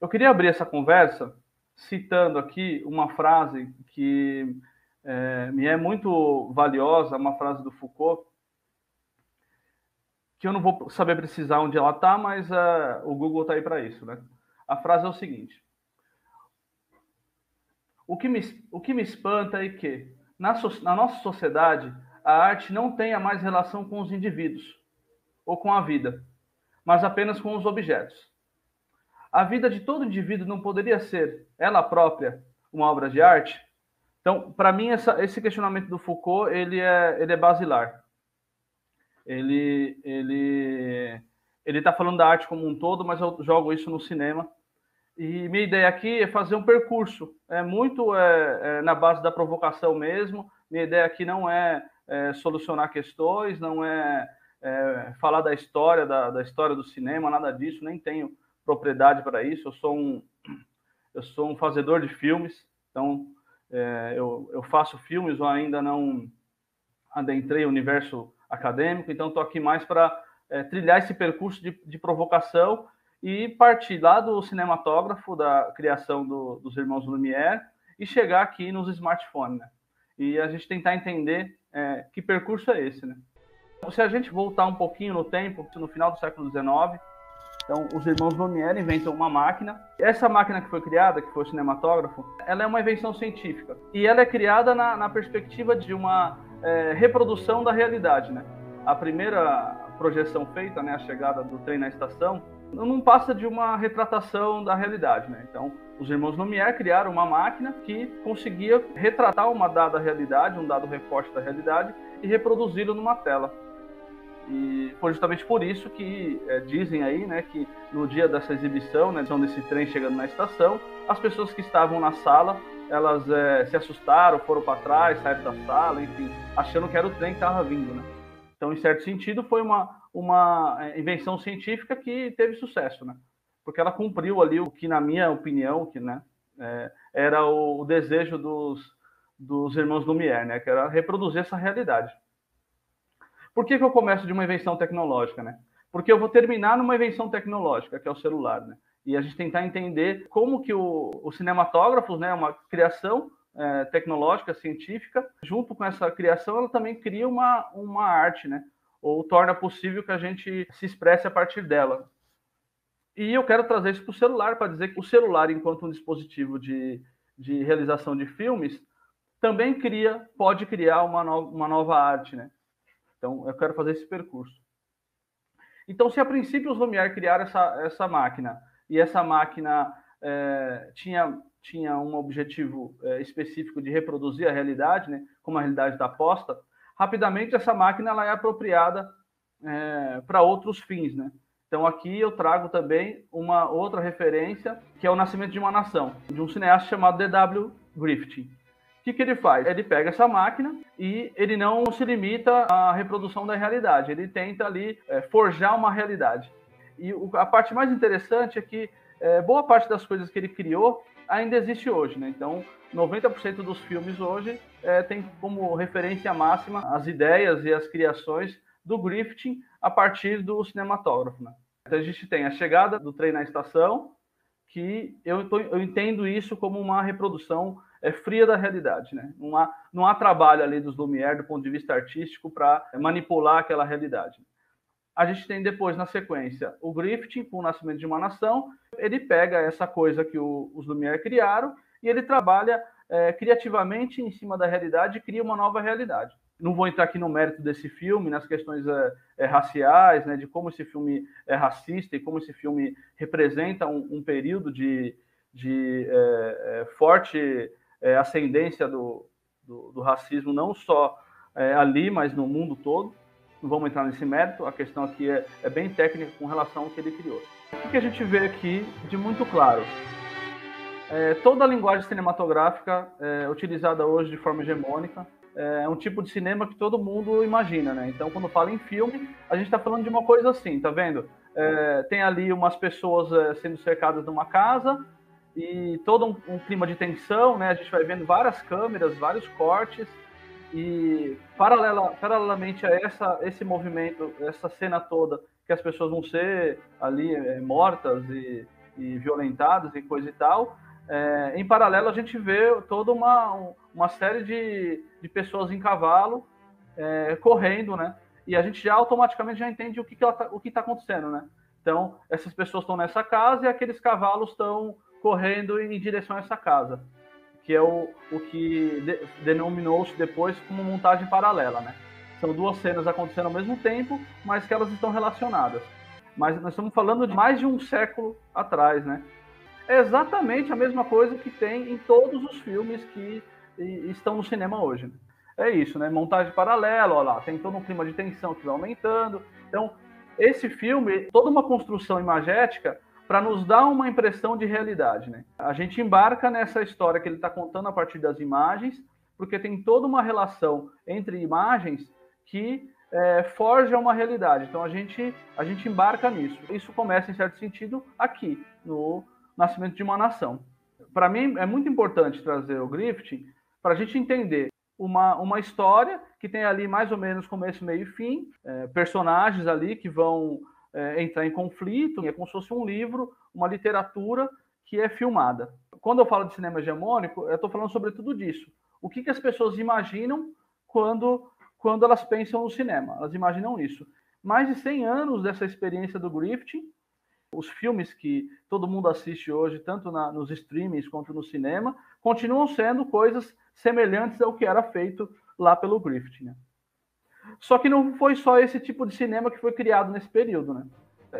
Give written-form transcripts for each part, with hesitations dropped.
Eu queria abrir essa conversa citando aqui uma frase que me é muito valiosa, uma frase do Foucault, que eu não vou saber precisar onde ela está, mas o Google está aí para isso, né? A frase é o seguinte: o que me espanta é que, na nossa sociedade, a arte não tenha mais relação com os indivíduos ou com a vida, mas apenas com os objetos. A vida de todo indivíduo não poderia ser, ela própria, uma obra de arte? Então, para mim, esse questionamento do Foucault, ele é basilar. Ele está falando da arte como um todo, mas eu jogo isso no cinema. E minha ideia aqui é fazer um percurso, muito na base da provocação mesmo. Minha ideia aqui não é solucionar questões, não falar da história, da história do cinema, nada disso, nem tenho propriedade para isso. Eu sou um fazedor de filmes, então eu faço filmes, eu ainda não adentrei o universo acadêmico, então estou aqui mais para trilhar esse percurso de provocação e partir lá do cinematógrafo, da criação dos irmãos Lumière, e chegar aqui nos smartphones, né? E a gente tentar entender que percurso é esse, né? Se a gente voltar um pouquinho no tempo, no final do século XIX, então os irmãos Lumière inventam uma máquina. Essa máquina que foi criada, que foi o cinematógrafo, ela é uma invenção científica. E ela é criada na perspectiva de uma reprodução da realidade, né? A primeira projeção feita, né, a chegada do trem na estação, não passa de uma retratação da realidade, né? Então, os irmãos Lumière criaram uma máquina que conseguia retratar uma dada realidade, um dado recorte da realidade, e reproduzi-lo numa tela. E foi justamente por isso que dizem aí, né, que no dia dessa exibição, né, desse trem chegando na estação, as pessoas que estavam na sala, elas se assustaram, foram para trás, saíram da sala, enfim, achando que era o trem que estava vindo, né? Então, em certo sentido, foi uma invenção científica que teve sucesso, né? Porque ela cumpriu ali o que, na minha opinião, que, né, era o desejo dos irmãos Lumière, né, que era reproduzir essa realidade. Por que eu começo de uma invenção tecnológica, né? Porque eu vou terminar numa invenção tecnológica, que é o celular, né? E a gente tentar entender como que o cinematógrafo, né, uma criação tecnológica, científica, junto com essa criação, ela também cria uma arte, né? Ou torna possível que a gente se expresse a partir dela. E eu quero trazer isso para o celular, para dizer que o celular, enquanto um dispositivo de realização de filmes, também pode criar uma nova arte, né? Então, eu quero fazer esse percurso. Então, se a princípio os Lumière criaram essa máquina, e essa máquina tinha um objetivo específico de reproduzir a realidade, né, como a realidade está posta, rapidamente essa máquina ela é apropriada para outros fins, né? Então, aqui eu trago também uma outra referência, que é O Nascimento de uma Nação, de um cineasta chamado D.W. Griffith. O que ele faz? Ele pega essa máquina e ele não se limita à reprodução da realidade. Ele tenta ali forjar uma realidade. E a parte mais interessante é que boa parte das coisas que ele criou ainda existe hoje, né? Então, 90% dos filmes hoje tem como referência máxima as ideias e as criações do Griffith a partir do cinematógrafo, né? Então, a gente tem a chegada do trem na estação, que eu entendo isso como uma reprodução fria da realidade, né? Não há trabalho ali dos Lumière do ponto de vista artístico para manipular aquela realidade. A gente tem depois, na sequência, o Griffith, com O Nascimento de uma Nação. Ele pega essa coisa que os Lumière criaram e ele trabalha criativamente em cima da realidade e cria uma nova realidade. Não vou entrar aqui no mérito desse filme, nas questões raciais, né, de como esse filme é racista e como esse filme representa um período de forte ascendência do racismo, não só ali, mas no mundo todo. Não vamos entrar nesse mérito, a questão aqui é bem técnica com relação ao que ele criou. O que a gente vê aqui de muito claro? Toda a linguagem cinematográfica utilizada hoje de forma hegemônica é um tipo de cinema que todo mundo imagina, né? Então, quando fala em filme, a gente está falando de uma coisa assim, tá vendo? Tem ali umas pessoas sendo cercadas numa casa e todo um clima de tensão, né? A gente vai vendo várias câmeras, vários cortes e paralelamente a esse movimento, essa cena toda, que as pessoas vão ser ali mortas e violentadas e coisa e tal. Em paralelo, a gente vê toda uma série de pessoas em cavalo correndo, né? E a gente já automaticamente já entende o que está acontecendo, né? Então, essas pessoas estão nessa casa e aqueles cavalos estão correndo em direção a essa casa, que é o que denominou-se depois como montagem paralela, né? São duas cenas acontecendo ao mesmo tempo, mas que elas estão relacionadas. Mas nós estamos falando de mais de um século atrás, né? É exatamente a mesma coisa que tem em todos os filmes que estão no cinema hoje, né? É isso, né? Montagem paralela, olha lá, tem todo um clima de tensão que vai aumentando. Então, esse filme, toda uma construção imagética para nos dar uma impressão de realidade, né? A gente embarca nessa história que ele está contando a partir das imagens, porque tem toda uma relação entre imagens que forja uma realidade. Então, a gente embarca nisso. Isso começa, em certo sentido, aqui, no Nascimento de uma Nação. Para mim, é muito importante trazer o Griffith para a gente entender uma história que tem ali mais ou menos começo, meio e fim, personagens ali que vão entrar em conflito, é como se fosse um livro, uma literatura que é filmada. Quando eu falo de cinema hegemônico, eu estou falando sobre tudo disso. O que as pessoas imaginam quando elas pensam no cinema? Elas imaginam isso. Mais de 100 anos dessa experiência do Griffith, os filmes que todo mundo assiste hoje, tanto nos streamings quanto no cinema, continuam sendo coisas semelhantes ao que era feito lá pelo Griffith, né? Só que não foi só esse tipo de cinema que foi criado nesse período, né?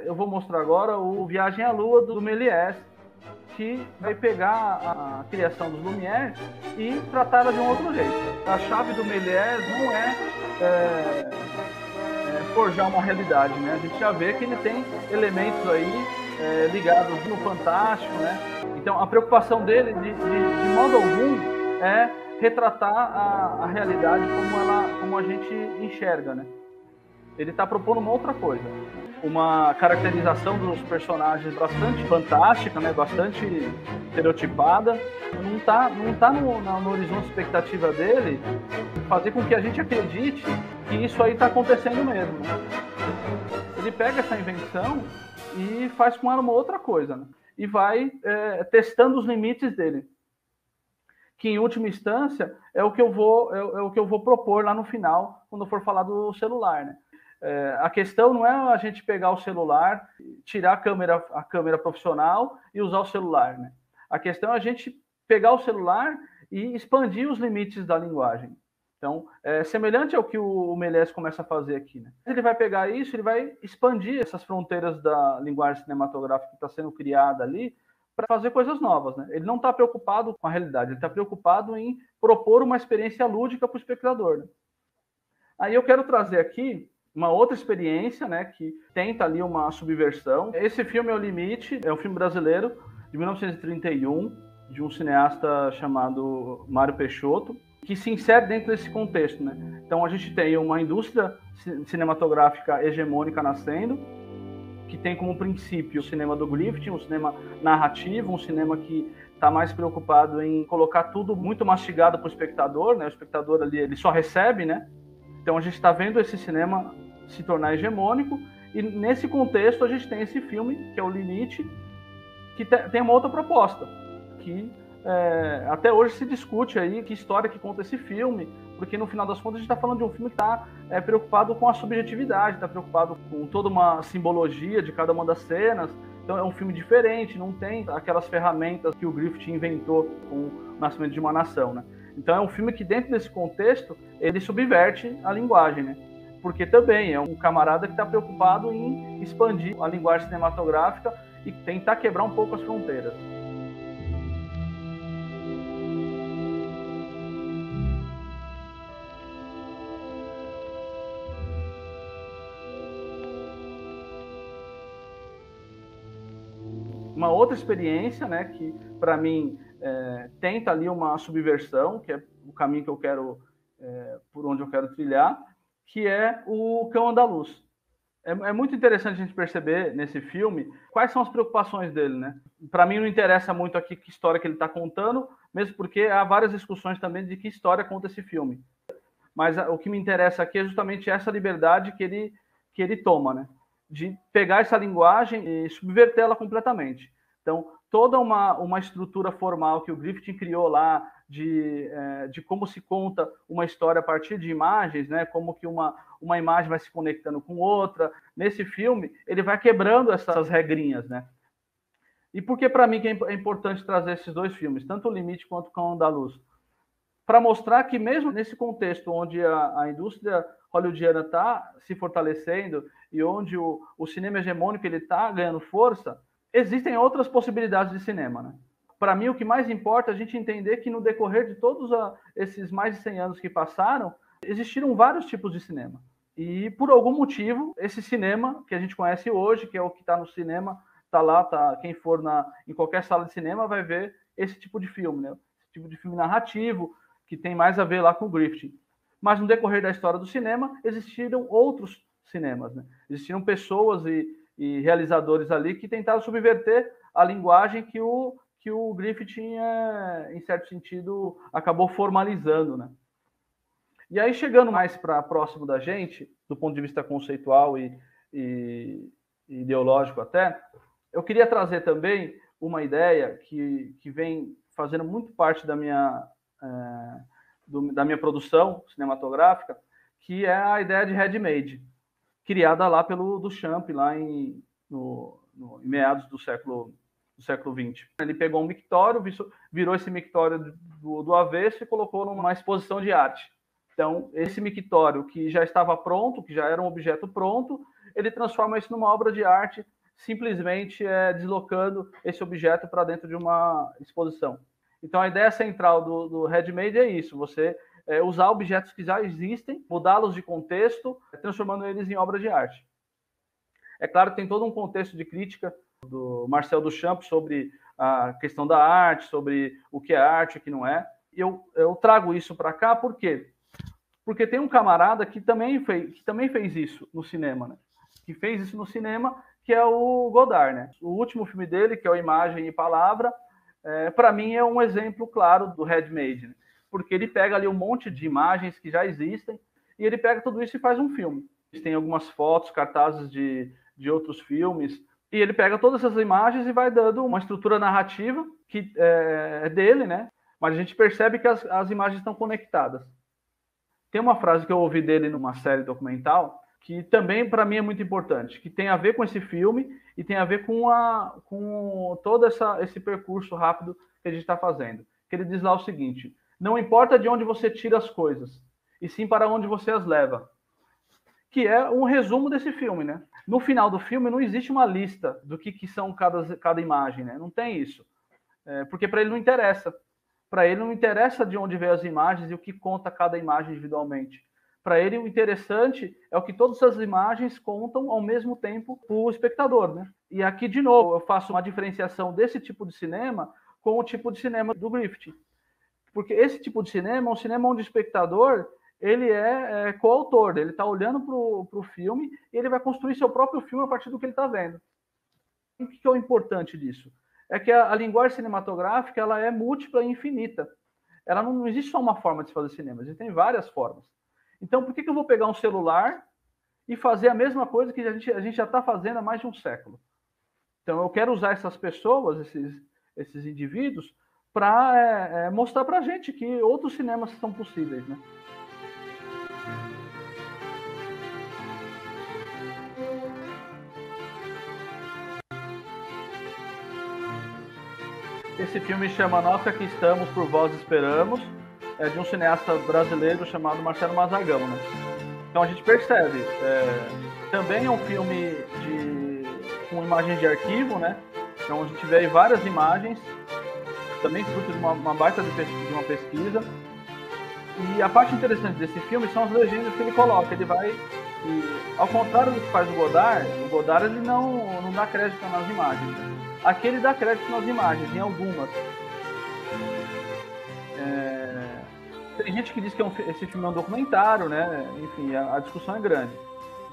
Eu vou mostrar agora o Viagem à Lua do Méliès, que vai pegar a criação dos Lumière e tratá-la de um outro jeito. A chave do Méliès não é forjar uma realidade, né? A gente já vê que ele tem elementos aí ligados no fantástico, né? Então, a preocupação dele, de modo algum, é retratar a realidade como a gente enxerga, né? Ele está propondo uma outra coisa, uma caracterização dos personagens bastante fantástica, né? Bastante estereotipada. Não tá no horizonte de expectativa dele fazer com que a gente acredite que isso aí está acontecendo mesmo, né? Ele pega essa invenção e faz com ela uma outra coisa, né? E vai testando os limites dele, que em última instância é o que eu vou propor lá no final, quando for falar do celular, né? A questão não é a gente pegar o celular, tirar a câmera profissional e usar o celular, né? A questão é a gente pegar o celular e expandir os limites da linguagem. Então, é semelhante ao que o Méliès começa a fazer aqui, né? Ele vai pegar isso, ele vai expandir essas fronteiras da linguagem cinematográfica que está sendo criada ali para fazer coisas novas, né? Ele não está preocupado com a realidade, ele está preocupado em propor uma experiência lúdica para o espectador, né? Aí eu quero trazer aqui uma outra experiência, né, que tenta ali uma subversão. Esse filme é O Limite, é um filme brasileiro de 1931, de um cineasta chamado Mário Peixoto, que se insere dentro desse contexto, né? Então a gente tem uma indústria cinematográfica hegemônica nascendo, que tem como princípio o cinema do Griffith, um cinema narrativo, um cinema que está mais preocupado em colocar tudo muito mastigado para o espectador, né? O espectador ali ele só recebe, né? Então a gente está vendo esse cinema se tornar hegemônico e nesse contexto a gente tem esse filme que é O Limite, que tem uma outra proposta, que até hoje se discute aí que história que conta esse filme, porque no final das contas a gente está falando de um filme que está preocupado com a subjetividade, está preocupado com toda uma simbologia de cada uma das cenas. Então é um filme diferente, não tem aquelas ferramentas que o Griffith inventou com o Nascimento de uma Nação, né? Então é um filme que dentro desse contexto ele subverte a linguagem, né? Porque também é um camarada que está preocupado em expandir a linguagem cinematográfica e tentar quebrar um pouco as fronteiras. Uma outra experiência, né, que para mim tenta ali uma subversão, que é o caminho que eu quero, por onde eu quero trilhar, que é o Cão Andaluz. É muito interessante a gente perceber nesse filme quais são as preocupações dele, né? Para mim não interessa muito aqui que história que ele está contando, mesmo porque há várias discussões também de que história conta esse filme. Mas o que me interessa aqui é justamente essa liberdade que ele toma, né? De pegar essa linguagem e subvertê-la completamente. Então, toda uma estrutura formal que o Griffith criou lá de como se conta uma história a partir de imagens, né? Como que uma imagem vai se conectando com outra. Nesse filme, ele vai quebrando essas regrinhas, né? E por que para mim que é importante trazer esses dois filmes, tanto O Limite quanto O Cão Andaluz? Para mostrar que mesmo nesse contexto onde a indústria hollywoodiana está se fortalecendo e onde o cinema hegemônico ele está ganhando força, existem outras possibilidades de cinema, né? Para mim, o que mais importa é a gente entender que no decorrer de todos esses mais de 100 anos que passaram, existiram vários tipos de cinema. E, por algum motivo, esse cinema que a gente conhece hoje, que é o que está no cinema, está lá, quem for em qualquer sala de cinema vai ver esse tipo de filme, né? Esse tipo de filme narrativo, que tem mais a ver lá com o Griffith. Mas no decorrer da história do cinema, existiram outros cinemas, né? Existiram pessoas e realizadores ali que tentaram subverter a linguagem que o Griffith, em certo sentido, acabou formalizando, né? E aí, chegando mais para próximo da gente, do ponto de vista conceitual e ideológico até, eu queria trazer também uma ideia que vem fazendo muito parte da minha produção cinematográfica, que é a ideia de Handmade, criada lá pelo Duchamp, lá em meados do século XX. Ele pegou um mictório, virou esse mictório do avesso e colocou numa exposição de arte. Então, esse mictório que já estava pronto, que já era um objeto pronto, ele transforma isso numa obra de arte, simplesmente deslocando esse objeto para dentro de uma exposição. Então, a ideia central do Handmade é isso, você usar objetos que já existem, mudá-los de contexto, transformando eles em obra de arte. É claro que tem todo um contexto de crítica do Marcel Duchamp sobre a questão da arte, sobre o que é arte e o que não é. E eu trago isso para cá por quê? Porque tem um camarada que também fez isso no cinema, né? Que fez isso no cinema, que é o Godard, né? O último filme dele, que é o Imagem e Palavra, para mim é um exemplo claro do Handmade, né? Porque ele pega ali um monte de imagens que já existem e ele pega tudo isso e faz um filme. Tem algumas fotos, cartazes de outros filmes, e ele pega todas essas imagens e vai dando uma estrutura narrativa que é dele, né? Mas a gente percebe que as imagens estão conectadas. Tem uma frase que eu ouvi dele numa série documental que também para mim é muito importante, que tem a ver com esse filme e tem a ver com todo esse percurso rápido que a gente está fazendo. Que ele diz lá o seguinte: não importa de onde você tira as coisas, e sim para onde você as leva. Que é um resumo desse filme, né? No final do filme não existe uma lista do que são cada imagem, né? Não tem isso. Porque para ele não interessa. Para ele não interessa de onde vem as imagens e o que conta cada imagem individualmente. Para ele o interessante é o que todas as imagens contam ao mesmo tempo para o espectador, né? E aqui, de novo, eu faço uma diferenciação desse tipo de cinema com o tipo de cinema do Griffith. Porque esse tipo de cinema é um cinema onde o espectador ele é coautor, ele está olhando para o filme e ele vai construir seu próprio filme a partir do que ele está vendo. E o que é o importante disso? É que a linguagem cinematográfica ela é múltipla e infinita. Ela não existe só uma forma de se fazer cinema, existem várias formas. Então, por que eu vou pegar um celular e fazer a mesma coisa que a gente já está fazendo há mais de um século? Então, eu quero usar essas pessoas, esses indivíduos, para mostrar para a gente que outros cinemas são possíveis, né? Esse filme chama Nós que Aqui Estamos, Por Vós Esperamos, é de um cineasta brasileiro chamado Marcelo Mazagão, né? Então a gente percebe, também é um filme com imagens de arquivo, né? Então a gente vê aí várias imagens, também fruto de uma baita de uma pesquisa. E a parte interessante desse filme são as legendas que ele coloca. Ele vai, ao contrário do que faz o Godard ele não dá crédito nas imagens. Aqui ele dá crédito nas imagens, em algumas. Tem gente que diz que esse filme é um documentário, né? Enfim, a discussão é grande.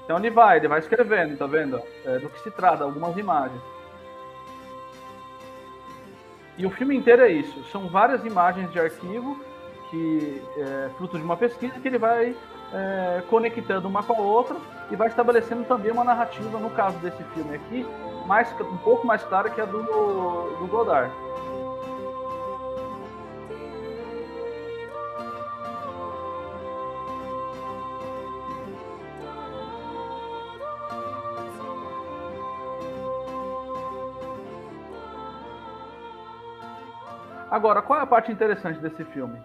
Então ele vai escrevendo, tá vendo? Do que se trata, algumas imagens. E o filme inteiro é isso. São várias imagens de arquivo que fruto de uma pesquisa que ele vai conectando uma com a outra e vai estabelecendo também uma narrativa, no caso desse filme aqui, um pouco mais clara que a do Godard. Agora, qual é a parte interessante desse filme?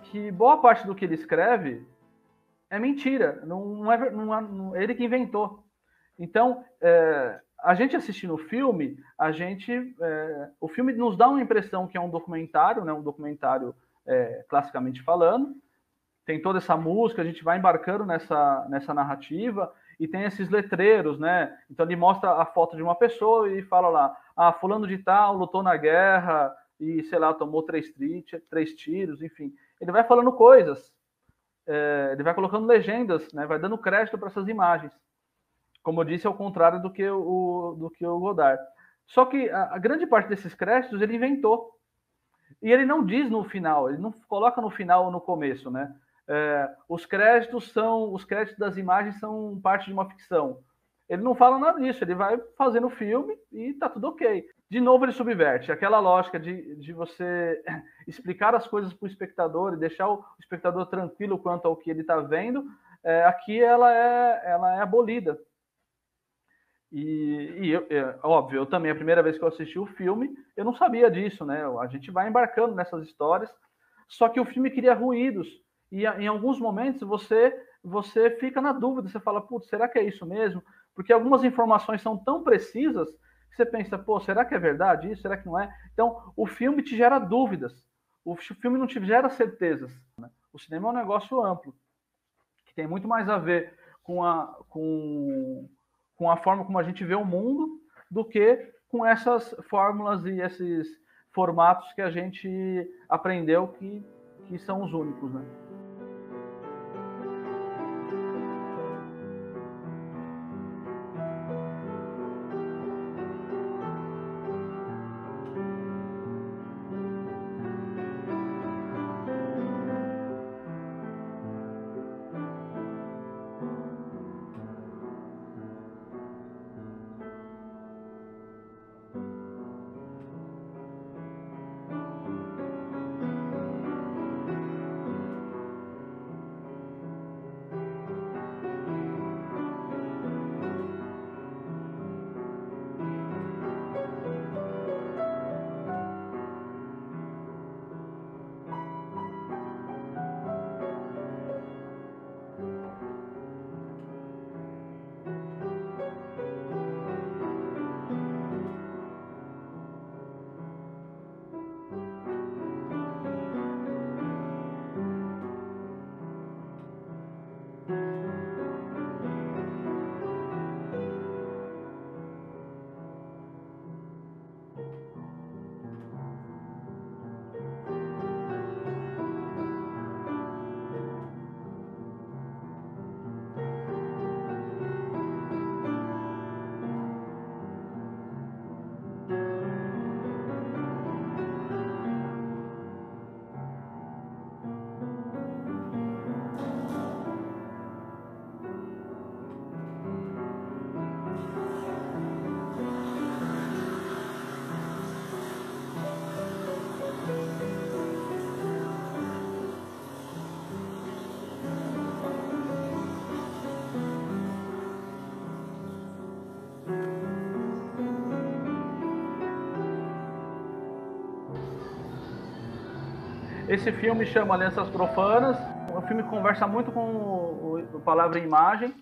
Que boa parte do que ele escreve é mentira, não é ele que inventou. Então, a gente assistindo o filme, o filme nos dá uma impressão que é um documentário, né, um documentário classicamente falando, tem toda essa música, a gente vai embarcando nessa narrativa, e tem esses letreiros, né? Então ele mostra a foto de uma pessoa e fala lá, fulano de tal lutou na guerra e, sei lá, tomou 3 tiros, enfim. Ele vai falando coisas, ele vai colocando legendas, né? Vai dando crédito para essas imagens. Como eu disse, ao contrário do que o Godard. Só que a grande parte desses créditos ele inventou. E ele não diz no final, ele não coloca no final ou no começo, né? Os créditos das imagens são parte de uma ficção. Ele não fala nada disso, ele vai fazendo o filme e tá tudo ok. De novo, ele subverte aquela lógica de você explicar as coisas para o espectador e deixar o espectador tranquilo quanto ao que ele está vendo. Aqui ela é abolida. Óbvio, eu também, a primeira vez que eu assisti o filme, eu não sabia disso, né? A gente vai embarcando nessas histórias, só que o filme cria ruídos, e em alguns momentos você fica na dúvida, você fala, putz, será que é isso mesmo? Porque algumas informações são tão precisas que você pensa, pô, será que é verdade isso? Será que não é? Então, o filme te gera dúvidas, o filme não te gera certezas, né? O cinema é um negócio amplo, que tem muito mais a ver com a forma como a gente vê o mundo do que com essas fórmulas e esses formatos que a gente aprendeu que são os únicos, né? Esse filme chama Alianças Profanas. O filme conversa muito com o Palavra e Imagem.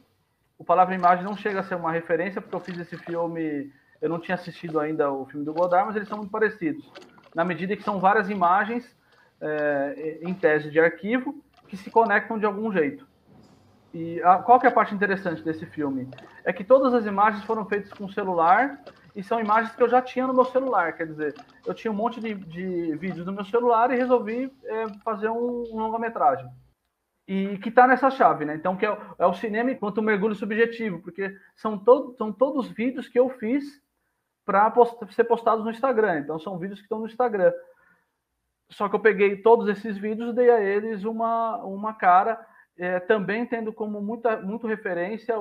O Palavra e Imagem não chega a ser uma referência, porque eu fiz esse filme, eu não tinha assistido ainda o filme do Godard, mas eles são muito parecidos. Na medida que são várias imagens em tese de arquivo que se conectam de algum jeito. E qual que é a parte interessante desse filme? É que todas as imagens foram feitas com celular e são imagens que eu já tinha no meu celular. Quer dizer, eu tinha um monte de vídeos no meu celular e resolvi fazer um longa-metragem. E que está nessa chave, né? Então, que é o cinema enquanto mergulho subjetivo, porque são todos vídeos que eu fiz para ser postados no Instagram. Então, são vídeos que estão no Instagram. Só que eu peguei todos esses vídeos e dei a eles uma cara também tendo como muito referência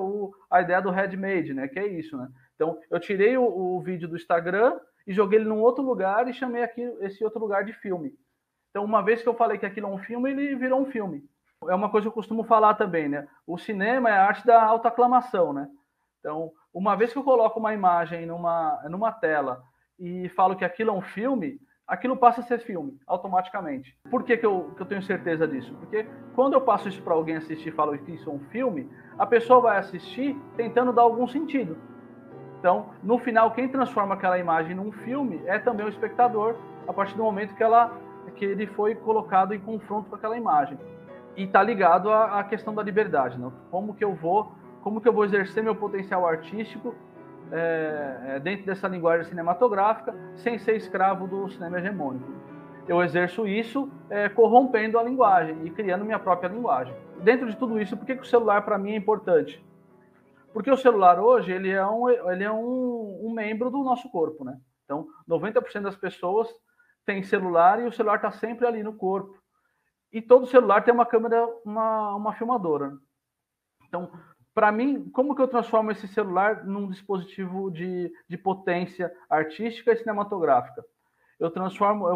a ideia do handmade, né? Que é isso, né? Então, eu tirei o vídeo do Instagram e joguei ele num outro lugar e chamei esse outro lugar de filme. Então, uma vez que eu falei que aquilo é um filme, ele virou um filme. É uma coisa que eu costumo falar também, né? O cinema é a arte da autoaclamação, né? Então, uma vez que eu coloco uma imagem numa tela e falo que aquilo é um filme, aquilo passa a ser filme, automaticamente. Por que eu tenho certeza disso? Porque quando eu passo isso para alguém assistir e falo que isso é um filme, a pessoa vai assistir tentando dar algum sentido. Então, no final, quem transforma aquela imagem num filme é também o espectador, a partir do momento que ele foi colocado em confronto com aquela imagem. E está ligado à questão da liberdade, né? Como que eu vou exercer meu potencial artístico dentro dessa linguagem cinematográfica sem ser escravo do cinema hegemônico. Eu exerço isso corrompendo a linguagem e criando minha própria linguagem. Dentro de tudo isso, por que o celular para mim é importante? Porque o celular hoje ele é um membro do nosso corpo, né? Então, 90% das pessoas têm celular e o celular está sempre ali no corpo. E todo celular tem uma câmera, uma filmadora. Então, para mim, como que eu transformo esse celular num dispositivo de potência artística e cinematográfica? Eu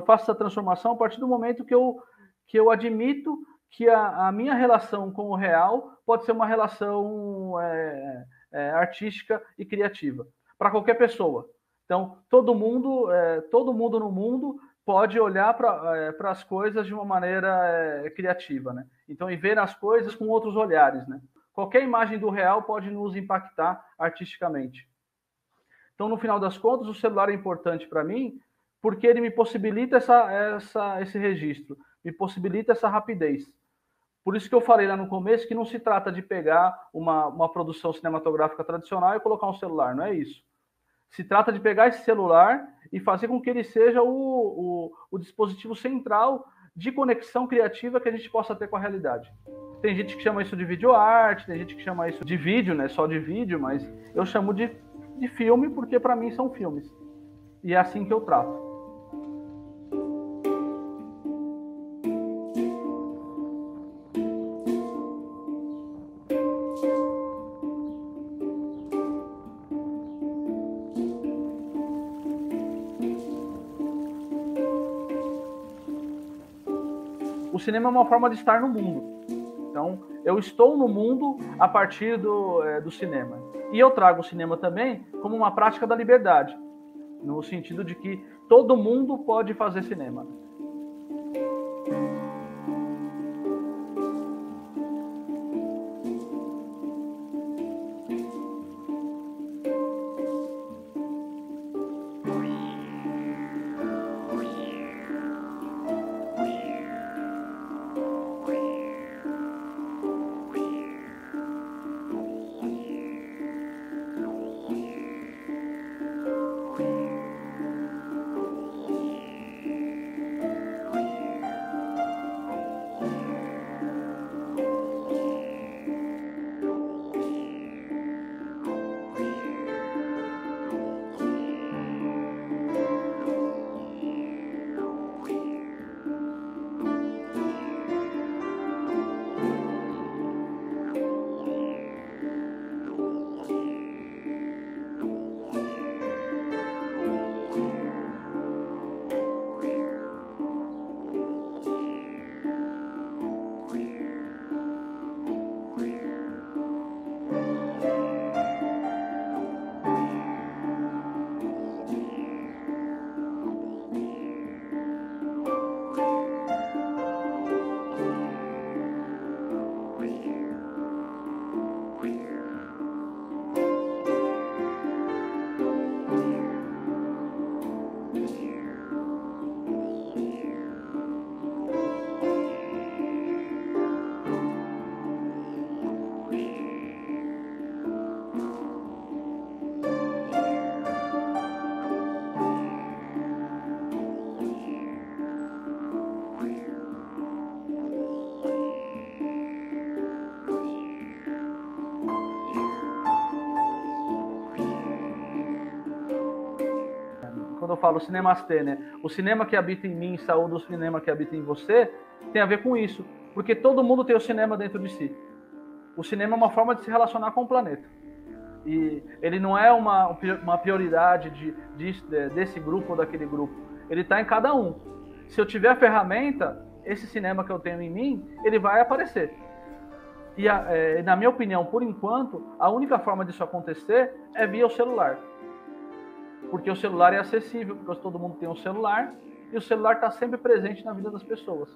faço essa transformação a partir do momento que eu admito que a minha relação com o real pode ser uma relação artística e criativa para qualquer pessoa. Então, todo mundo no mundo pode olhar para as coisas de uma maneira criativa, né? Então, e ver as coisas com outros olhares, né? Qualquer imagem do real pode nos impactar artisticamente. Então, no final das contas, o celular é importante para mim porque ele me possibilita esse registro, me possibilita essa rapidez. Por isso que eu falei lá no começo que não se trata de pegar uma produção cinematográfica tradicional e colocar um celular, não é isso. Se trata de pegar esse celular e fazer com que ele seja o dispositivo central de conexão criativa que a gente possa ter com a realidade. Tem gente que chama isso de videoarte, tem gente que chama isso de vídeo, né? Só de vídeo, mas eu chamo de filme porque para mim são filmes. E é assim que eu trato. O cinema é uma forma de estar no mundo. Então, eu estou no mundo a partir do cinema. E eu trago o cinema também como uma prática da liberdade, no sentido de que todo mundo pode fazer cinema. Quando eu falo cinemastê, né? O cinema que habita em mim, saúde o cinema que habita em você, tem a ver com isso. Porque todo mundo tem o cinema dentro de si. O cinema é uma forma de se relacionar com o planeta. E ele não é uma prioridade desse grupo ou daquele grupo. Ele está em cada um. Se eu tiver a ferramenta, esse cinema que eu tenho em mim, ele vai aparecer. E na minha opinião, por enquanto, a única forma disso acontecer é via o celular. Porque o celular é acessível, porque todo mundo tem um celular, e o celular está sempre presente na vida das pessoas.